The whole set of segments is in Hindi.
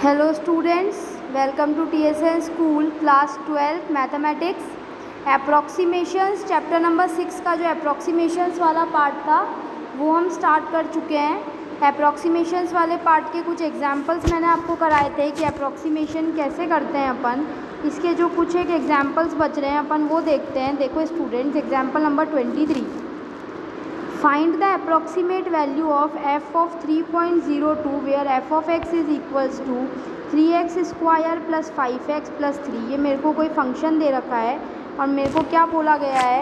Hello students, welcome to TSN school class 12 mathematics approximations chapter number 6 का जो अप्रॉक्सीमेशंस वाला पार्ट था वो हम स्टार्ट कर चुके हैं। अप्रॉक्सीमेशंस वाले पार्ट के कुछ एग्जांपल्स मैंने आपको कराए थे कि अप्रॉक्सीमेशन कैसे करते हैं अपन। इसके जो कुछ एक एग्जांपल्स बच रहे हैं अपन वो देखते हैं। देखो students, example number 23, find the approximate value of f of 3.02 where f of x is equals to 3x square plus 5x plus 3। ये मेरे को कोई फंक्शन दे रखा है और मेरे को क्या बोला गया है,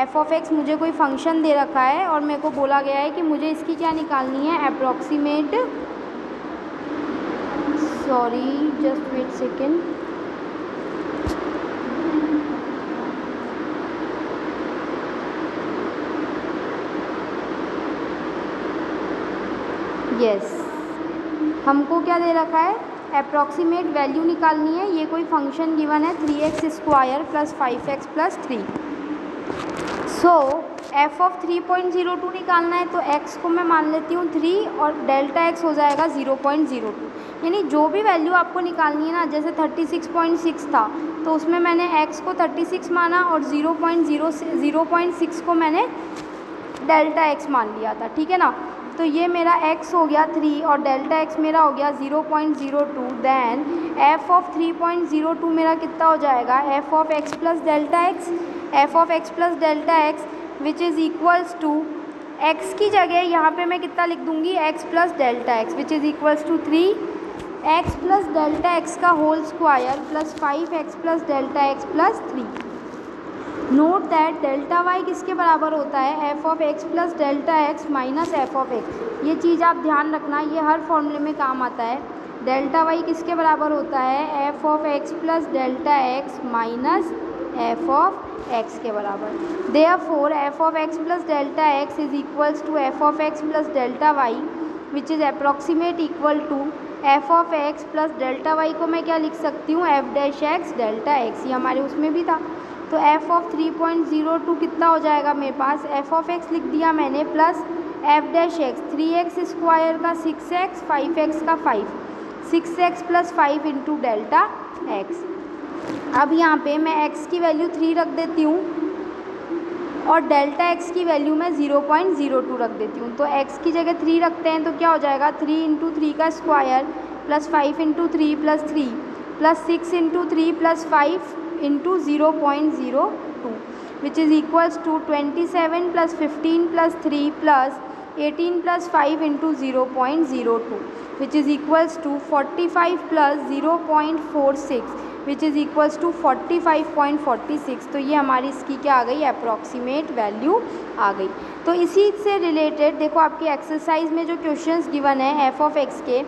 f of x मुझे कोई फंक्शन दे रखा है और मेरे को बोला गया है कि मुझे इसकी क्या निकालनी है, approximate, sorry just wait second, yes हमको क्या दे रखा है, अप्रॉक्सीमेट वैल्यू निकालनी है। ये कोई फंक्शन गिवन है 3x square plus 5x plus 3। So f of 3.02 निकालना है तो x को मैं मान लेती हूँ 3 और डेल्टा x हो जाएगा 0.02। यानी जो भी वैल्यू आपको निकालनी है ना, जैसे 36.6 था तो उसमें मैंने x को 36 माना और 0.6 को मैंने डेल्टा x मान लिया था, ठीक है ना। तो ये मेरा x हो गया 3 और डेल्टा x मेरा हो गया 0.02। देन f ऑफ 3.02 मेरा कितना हो जाएगा, f of x plus delta x, f of x plus delta x which is equals to x की जगह यहाँ पे मैं कितना लिख दूँगी, x plus delta x which is equals to 3x plus delta x का whole square plus 5x plus delta x plus 3। Note that delta y किसके बराबर होता है, f of x plus delta x minus f of x। ये चीज़ आप ध्यान रखना, ये हर फॉर्मूले में काम आता है। डेल्टा वाई किसके बराबर होता है, f of x plus delta x minus f of x के बराबर। Therefore f of x plus delta x is equals to f of x plus delta y which is approximate equal to f of x plus delta y को मैं क्या लिख सकती हूँ, f dash x delta x। ये हमारे उसमें भी था। तो f ऑफ 3.02 कितना हो जाएगा मेरे पास, f ऑफ x लिख दिया मैंने plus f dash x, 3x square का 6x, 5x का 5, 6x plus 5 into delta x। अब यहाँ पे मैं x की वैल्यू 3 रख देती हूँ और डेल्टा x की वैल्यू मैं 0.02 रख देती हूँ। तो x की जगह 3 रखते हैं तो क्या हो जाएगा, 3 इंटू 3 का square plus 5 into 3 plus 3 plus 6 into 3 plus 5 into 0.02 which is equals to 27 plus 15 plus 3 plus 18 plus 5 into 0.02 which is equals to 45 plus 0.46 which is equals to 45.46। तो ये हमारी इसकी क्या आ गई, अप्रॉक्सीमेट वैल्यू आ गई। तो इसी से रिलेटेड देखो आपकी एक्सरसाइज में जो क्वेश्चंस गिवन है f ऑफ x के,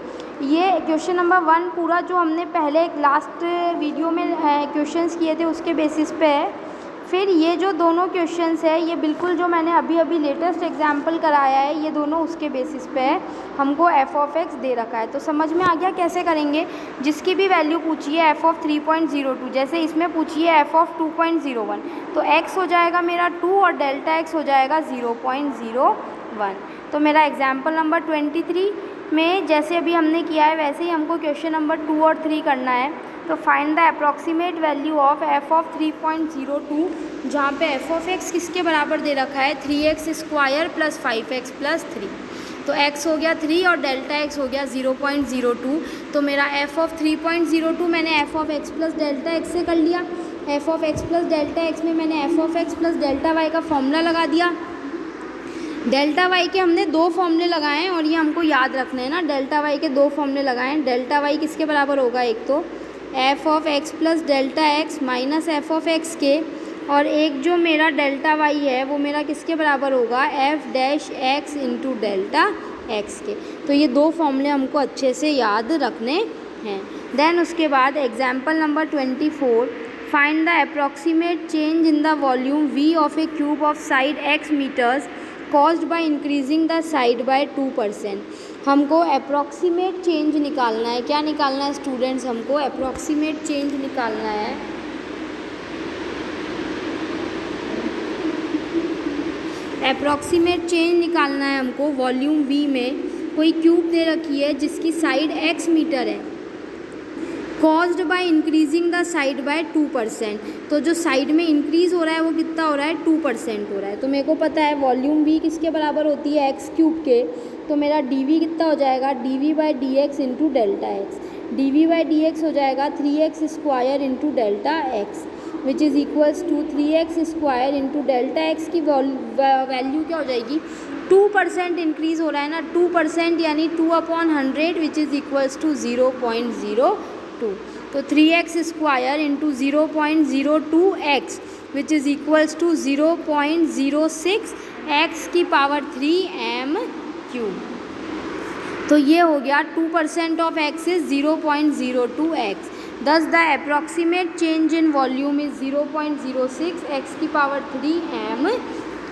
ये क्वेश्चन नंबर 1 पूरा जो हमने पहले एक लास्ट वीडियो में क्वेश्चंस किए थे उसके बेसिस पे है। फिर ये जो दोनों क्वेश्चंस है ये बिल्कुल जो मैंने अभी अभी लेटेस्ट एग्जांपल कराया है ये दोनों उसके बेसिस पे है। हमको f ऑफ x दे रखा है तो समझ में आ गया कैसे करेंगे। जिसकी भी वैल्यू पूछिए f ऑफ 3.02, जैसे इसमें पूछिए f ऑफ 2.01 तो x हो जाएगा मेरा 2 और डेल्टा x हो जाएगा 0.01। तो मेरा एग्जाम्पल नंबर 23 में जैसे अभी हमने किया है वैसे ही हमको क्वेश्चन नंबर 2 और 3 करना है। तो find the approximate value of f of 3.02 जहाँ पे f ऑफ x किसके बराबर दे रखा है, 3x square plus 5x plus 3। तो x हो गया 3 और डेल्टा x हो गया 0.02। तो मेरा f ऑफ 3.02 मैंने f of x plus delta x से कर लिया। f of x plus delta x में मैंने f of x plus delta y का फॉर्मूला लगा दिया। डेल्टा वाई के हमने 2 फॉर्मूले लगाए हैं और ये हमको याद रखना है ना, डेल्टा वाई के 2 फॉर्मूले लगाए हैं। डेल्टा वाई किसके बराबर होगा, एक तो f of x plus delta x minus f of x के, और एक जो मेरा डेल्टा वाई है वो मेरा किसके बराबर होगा, f dash x into delta x के। तो ये 2 फॉर्मूले हमको अच्छे से याद रखने हैं। देन उसके बाद example number 24, find the approximate change in the volume v of a cube of side x metres caused by increasing the side by 2%। हमको अप्रॉक्सीमेट चेंज निकालना है। क्या निकालना है स्टूडेंट्स, हमको अप्रॉक्सीमेट चेंज निकालना है। अप्रॉक्सीमेट चेंज निकालना है हमको वॉल्यूम v में। कोई क्यूब दे रखी है जिसकी साइड x मीटर है, caused by increasing the side by 2%। तो जो साइड में इंक्रीज़ हो रहा है वो कितना हो रहा है, 2% हो रहा है। तो मेरे को पता है वॉल्यूम v किसके बराबर होती है, एक्स क्यूब के। तो मेरा dv कितना हो जाएगा, dv by d x into delta x. dv by d x हो जाएगा 3x square into delta x which is equals to 3x square into delta x की वैल्यू क्या हो जाएगी, 2% इंक्रीज़ हो रहा है ना, 2% यानी 2/100 विच इज़ इक्वल्स टू 0.02। तो 3x square into 0.02x which is equals to 0.06 x की पावर 3 m क्यूब। तो ये हो गया 2% of x is 0.02x। Thus the approximate change in volume is 0.06 x की पावर 3 m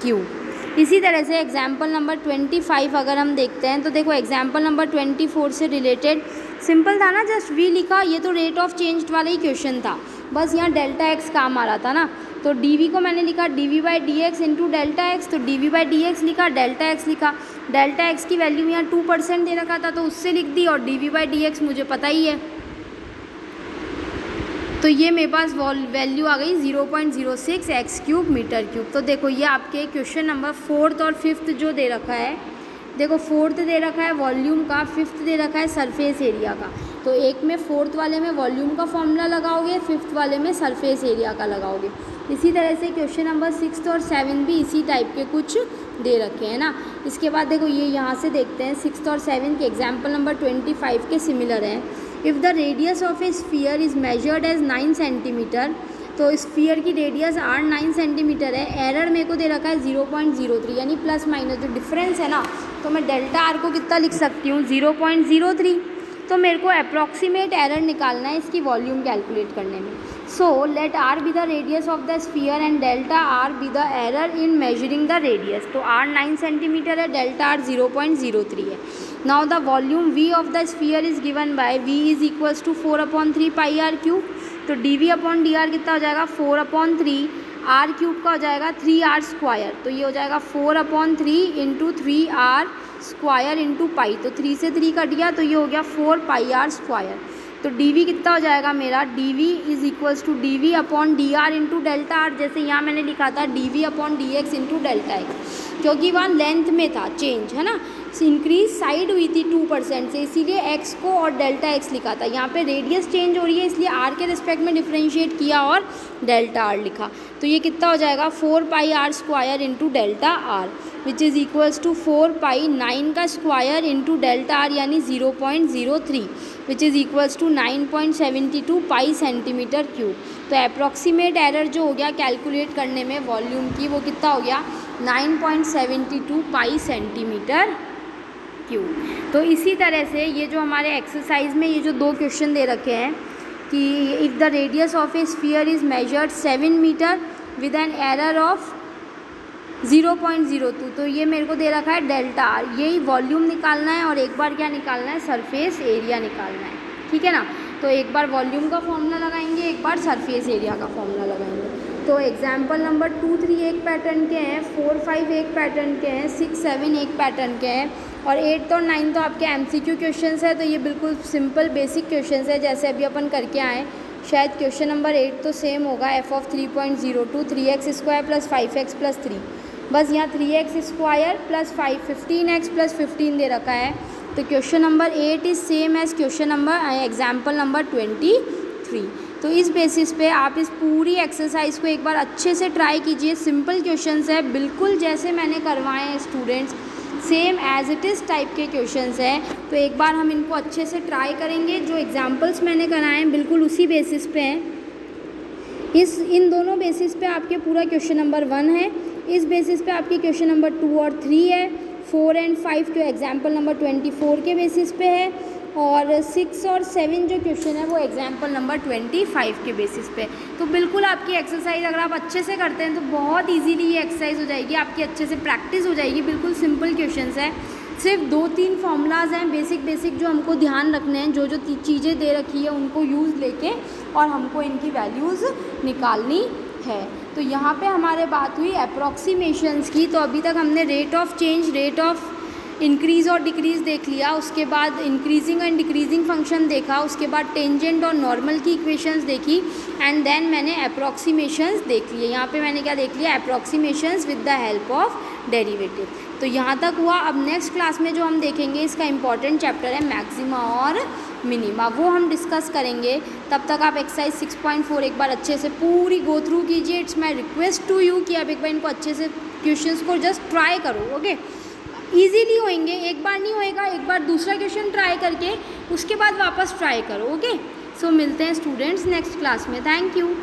क्यूब। इसी तरह से एग्जाम्पल नंबर 25 अगर हम देखते हैं तो देखो एग्जाम्पल नंबर 24 से रिलेटेड सिंपल था ना, जस्ट v लिखा, ये तो रेट ऑफ चेंज वाला ही क्वेश्चन था, बस यहाँ डेल्टा एक्स काम आ रहा था ना। तो dv को मैंने लिखा dv by d x into delta x, तो dv बाई डी एक्स लिखा, डेल्टा एक्स लिखा। डेल्टा एक्स की वैल्यू यहाँ 2% दे रखा था तो उससे लिख दी, और dv बाई डी एक्स मुझे पता ही है, तो ये मेरे पास वैल्यू आ गई 0.06 एक्स क्यूब मीटर क्यूब। तो देखो ये आपके क्वेश्चन नंबर 4th और 5th जो दे रखा है, देखो 4th दे रखा है वॉल्यूम का, 5th दे रखा है सरफेस एरिया का। तो एक में 4th वाले में वॉल्यूम का फॉर्मूला लगाओगे, 5th वाले में सरफेस एरिया का लगाओगे। इसी तरह से क्वेश्चन नंबर 6th और 7th भी इसी टाइप के कुछ दे रखे हैं ना। इसके बाद देखो ये यहाँ से देखते हैं 6th और 7th के एग्जाम्पल नंबर 25 के सिमिलर हैं। If the radius of a sphere is measured as 9 centimetre, तो स्फीयर की रेडियस 9 सेंटीमीटर है, एरर मेरे को दे रखा है 0.03 यानी प्लस माइनस जो डिफरेंस है ना, तो मैं डेल्टा आर को कितना लिख सकती हूँ, 0.03। तो मेरे को अप्रॉक्सीमेट एरर निकालना है इसकी वॉल्यूम कैलकुलेट करने में। So let r be the radius of the sphere and delta r be the error in measuring the radius. तो आर 9 सेंटीमीटर है, डेल्टा आर 0.03 है। Now the volume v of the sphere is given by v is equals to 4/3 pi r cube. तो dv अपॉन डी आर कितना हो जाएगा, 4/3, आर क्यूब का हो जाएगा 3r स्क्वायर। तो ये हो जाएगा 4/3 into 3r square into pi. तो 3 से 3 कट गया तो ये हो गया 4 पाई आर स्क्वायर। तो dv कितना हो जाएगा मेरा, dv is equals to dv upon d r into delta r. जैसे यहाँ मैंने लिखा था dv upon d x into delta x, क्योंकि वहाँ लेंथ में था चेंज, है ना, इंक्रीज साइड हुई थी 2% से, इसीलिए x को और डेल्टा x लिखा था। यहाँ पे रेडियस चेंज हो रही है इसलिए r के रिस्पेक्ट में डिफ्रेंशिएट किया और डेल्टा r लिखा। तो ये कितना हो जाएगा 4 pi r square into delta r which is equals to 4 pi 9 का स्क्वायर इंटू डेल्टा आर यानी 0.03 which is equals to 9.72 pi centimetre cube. तो अप्रॉक्सीमेट एरर जो हो गया कैलकुलेट करने में वॉल्यूम की, वो कितना हो गया 9.72 पाई सेंटीमीटर क्यूब। तो इसी तरह से ये जो हमारे एक्सरसाइज में ये जो 2 क्वेश्चन दे रखे हैं कि if the radius of a sphere is measured 7 metre with an error of 0.02, तो ये मेरे को दे रखा है डेल्टा आर, यही वॉल्यूम निकालना है और एक बार क्या निकालना है, सरफेस एरिया निकालना है, ठीक है ना। तो एक बार वॉल्यूम का फॉर्मूला लगाएंगे, एक बार सरफेस एरिया का फॉर्मूला लगाएंगे। तो एग्जाम्पल नंबर 2, 3 एक पैटर्न के हैं, 4, 5 एक पैटर्न के हैं, 6, 7 एक पैटर्न के हैं, और 8 और 9 तो आपके MCQ क्वेश्चंस है। तो ये बिल्कुल सिंपल बेसिक क्वेश्चंस है जैसे अभी अपन करके आए। शायद क्वेश्चन नंबर 8 तो सेम होगा, f of 3.02 3x square plus 5x plus 3, बस यहाँ 3x square plus 15x plus 15 दे रखा है। तो question number 8 is same as question number example number 23। तो इस बेसिस पे आप इस पूरी एक्सरसाइज को एक बार अच्छे से ट्राई कीजिए। सिंपल क्वेश्चंस है, बिल्कुल जैसे मैंने करवाए हैं students, same as it is type के क्वेश्चंस हैं। तो एक बार हम इनको अच्छे से ट्राई करेंगे। जो एग्जांपल्स मैंने कराए हैं बिल्कुल उसी बेसिस पे हैं। इन दोनों बेसिस पे आपके पूरा क्वेश्चन नंबर 1 है, इस बेसिस पे आपकी क्वेश्चन नंबर 2 और 3 है, 4 एंड 5 जो एग्जाम्पल नंबर 24 के बेसिस पे है, और 6 और 7 जो क्वेश्चन है वो एग्जाम्पल नंबर 25 के बेसिस पे। तो बिल्कुल आपकी एक्सरसाइज अगर आप अच्छे से करते हैं तो बहुत इजीली ये एक्सरसाइज हो जाएगी, आपकी अच्छे से प्रैक्टिस हो जाएगी। बिल्कुल सिंपल क्वेश्चंस है, सिर्फ 2-3 फॉर्मूलाज हैं बेसिक जो हमको ध्यान रखने हैं, जो चीज़ें दे रखी है उनको यूज़ लेके और हमको इनकी वैल्यूज़ निकालनी है। तो यहाँ पे हमारे बात हुई अप्रॉक्सीमेशंस की। तो अभी तक हमने rate of change, rate of increase और डिक्रीज़ देख लिया, उसके बाद इंक्रीजिंग एंड डिक्रीजिंग फंक्शन देखा, उसके बाद टेंजेंट और नॉर्मल की इक्वेशंस देखी, एंड देन मैंने अप्रॉक्सीमेशंस देख लिए। यहाँ पे मैंने क्या देख लिया, approximations with the help of derivative. तो यहाँ तक हुआ। अब नेक्स्ट क्लास में जो हम देखेंगे इसका इंपॉर्टेंट चैप्टर है मैक्सिमा और मिनिमा, वो हम डिस्कस करेंगे। तब तक आप एक्सरसाइज 6.4 एक बार अच्छे से पूरी गो थ्रू कीजिए। It's my request to you कि आप एक बार इनको अच्छे से क्वेश्चंस को जस्ट ट्राई करो। ओके, ईजीली होंगे, एक बार नहीं होएगा, एक बार दूसरा क्वेश्चन ट्राई करके उसके बाद वापस ट्राई करो। ओके, सो मिलते हैं स्टूडेंट्स नेक्स्ट क्लास में। Thank you.